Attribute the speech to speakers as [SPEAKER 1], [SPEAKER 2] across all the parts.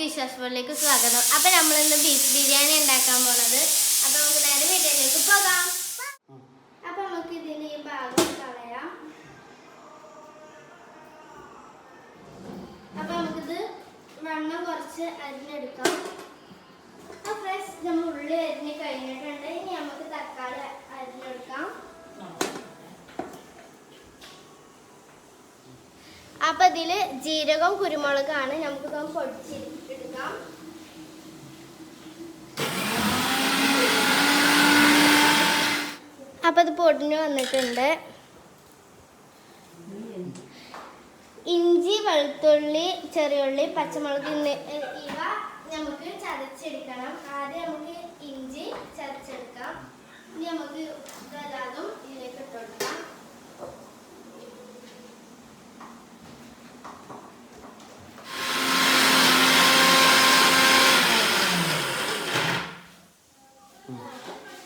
[SPEAKER 1] എല്ലാവർക്കും വിശ്വാസത്തിലേക്ക് സ്വാഗതം. അപ്പൊ നമ്മളിന്ന് ബീഫ് ബിരിയാണി ഉണ്ടാക്കാൻ പോണത്. അപ്പൊ നമുക്ക് നേരെ വീട്ടിലേക്ക് പോകാം. അപ്പൊ നമുക്ക് ഇതിന് ഈ ഭാഗം കളയാം. അപ്പൊ നമുക്കിത് വെള്ളം കുറച്ച് അരിഞ്ഞെടുക്കാം. അപ്പൊ നമ്മൾ ഉള്ളി അരിഞ്ഞ് കഴിഞ്ഞിട്ടുണ്ട്. ഇനി നമുക്ക് തക്കാളി അരിഞ്ഞെടുക്കാം. അപ്പൊ ഇതില് ജീരകം കുരുമുളകാണ്. നമുക്കിതൊന്ന് പൊടിച്ചെടുക്കാം. അപ്പൊ ഇത് പൊടിഞ്ഞു വന്നിട്ടുണ്ട്. ഇഞ്ചി, വെളുത്തുള്ളി, ചെറിയുള്ളി, പച്ചമുളക് ഇവ നമുക്ക് ചതച്ചെടുക്കണം. ആദ്യം നമുക്ക് ഇഞ്ചി ചതച്ചെടുക്കാം. ഇനി നമുക്ക് ഇതെല്ലാതും ഇതിലേക്ക് ഇട്ടുകൊടുക്കാം.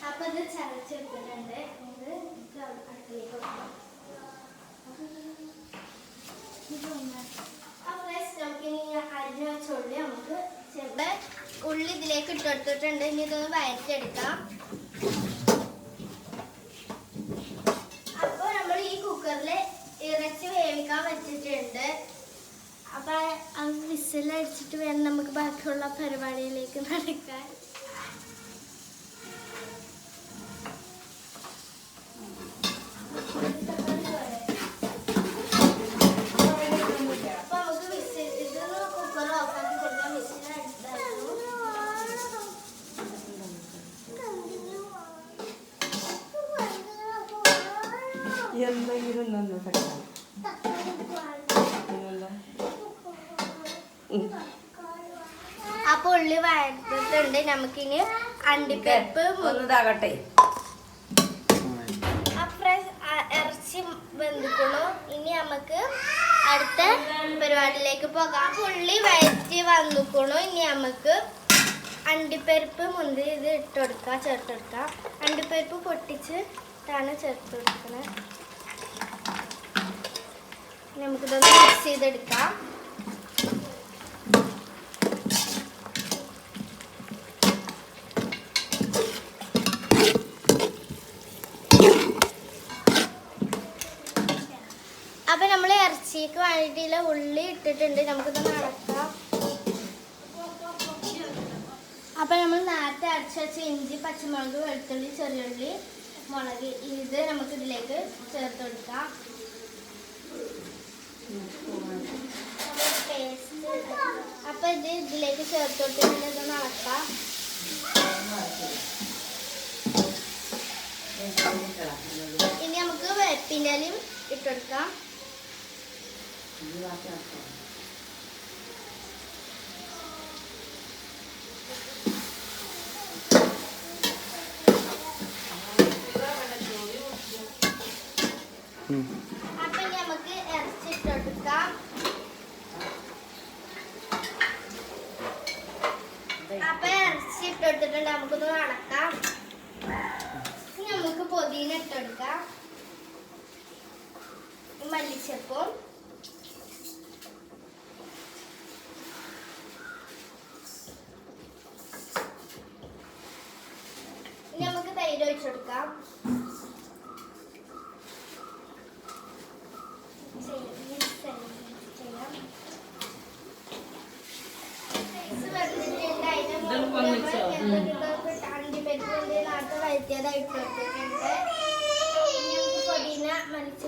[SPEAKER 1] അപ്പൊ ഇത് ചതച്ചെടുത്തിട്ടുണ്ട്. ഇത് അടുപ്പിലേക്ക് വെക്കാം. അരിഞ്ഞു വെച്ച ഉള്ളി നമുക്ക് ഉള്ളി ഇതിലേക്ക് ഇട്ടെടുത്തിട്ടുണ്ട്. ഇനി ഇതൊന്ന് വഴറ്റിയെടുക്കാം. അപ്പൊ നമ്മൾ ഈ കുക്കറില് ഇറച്ചി വേവിക്കാൻ വെച്ചിട്ടുണ്ട്. അപ്പൊ അത് വിസിലടിച്ചിട്ട് വേണം നമുക്ക് ബാക്കിയുള്ള പരിപാടിയിലേക്ക് നടക്കാൻ. അപ്പൊ ഉള്ളി വഴറ്റിട്ടുണ്ട്. നമുക്കിനി അണ്ടിപ്പരിപ്പ്
[SPEAKER 2] ഒന്നതാകട്ടെ.
[SPEAKER 1] ഇറച്ചി വെന്തിക്കണു. ഇനി നമുക്ക് അടുത്ത പരിപാടിയിലേക്ക് പോകാം. ഉള്ളി വഴറ്റി വന്നിക്കണു. ഇനി നമുക്ക് അണ്ടിപ്പരിപ്പ് മുന്തിരി ഇത് ഇട്ടുകൊടുക്കാം, ചേർത്തെടുക്കാം. അണ്ടിപ്പരിപ്പ് പൊട്ടിച്ചിട്ടാണ് ചേർത്ത് കൊടുക്കുന്നത്. നമുക്കിതൊന്ന് മിക്സ് ചെയ്തെടുക്കാം. അപ്പൊ നമ്മൾ ഇറച്ചിക്ക് വേണ്ടിയിട്ടുള്ള ഉള്ളി ഇട്ടിട്ടുണ്ട്. നമുക്കിതൊന്ന് അടക്കാം. അപ്പൊ നമ്മൾ നേരത്തെ അരച്ച് വെച്ച ഇഞ്ചി, പച്ചമുളക്, വെളുത്തുള്ളി, ചെറിയുള്ളി, മുളക് ഇത് നമുക്ക് ഇതിലേക്ക് ചേർത്ത് കൊടുക്കാം. അപ്പൊ ഇത് ഇതിലേക്ക് ചേർത്ത് കൊടുത്തിട്ട് ഇതൊന്ന് അടക്കാം. ഇനി നമുക്ക് വേപ്പിൻ്റെലയും ഇട്ടെടുക്കാം. അപ്പൊ ഇനി നമുക്ക് ഇറച്ചി ഇട്ടെടുക്കാം. അപ്പൊ ഇറച്ചി ഇട്ടെടുത്തിട്ടുണ്ട്. നമുക്കൊന്ന് അടക്കാം. ഇനി നമുക്ക് പൊതിന ഇട്ടെടുക്കാം. മല്ലിച്ചപ്പും ഇനി നമുക്ക് തൈര് ഒഴിച്ചെടുക്കാം. അണ്ടിപ്പരിപ്പ് നേരത്തെ വഴറ്റിയതായിട്ട് പൊതിന മല്ലിച്ചപ്പ്